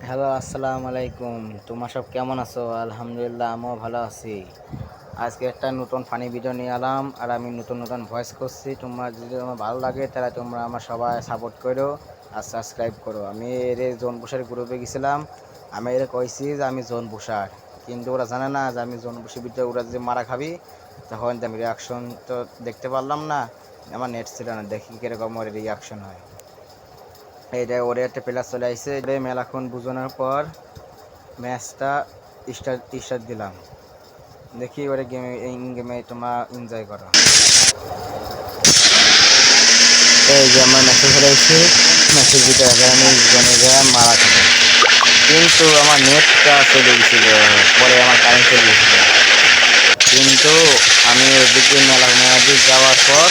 Hello, আসসালামু আলাইকুম। তোমরা সব কেমন আছো? আলহামদুলিল্লাহ, আমিও ভালো আছি। আজকে একটা নতুন ফানি ভিডিও নিয়ে এলাম, আর আমি নতুন নতুন ভয়েস করছি। তোমরা যদি আমার ভালো লাগে তাহলে তোমরা আমার সবাই সাপোর্ট করো আর সাবস্ক্রাইব করো। আমি এর জোন বুসার গ্রুপে গেছিলাম। আমি এর কইছি যে আমি জোন বুসার, কিন্তু ওরা জানে না যে আমি জোন বুসির ভিতরে ওরা যে মারা খাবি, তখন আমি রিয়াকশন তো দেখতে পারলাম না। আমার নেট ছিল না, দেখি কিরকম ওর রিয়াকশন হয়। এইটা ওরে একটা প্লেয়ার চলে আসছে, মেলাক্ষণ বুঝানোর পর ম্যাচটা স্টার্ট দিলাম। দেখি ওরে গেমে ইন গেমে তোমরা এনজয় করো। এই যে আমার মেসেজ চলে আসছে, মেসেজ দিতে হবে আমি জনে যা মারা খাবো, কিন্তু আমার নেটটা চলে গেছিল, পরে আমার কারেন্ট চলে গেছিল। কিন্তু আমি ওদিকে মেলা মেলা দিয়ে যাওয়ার পর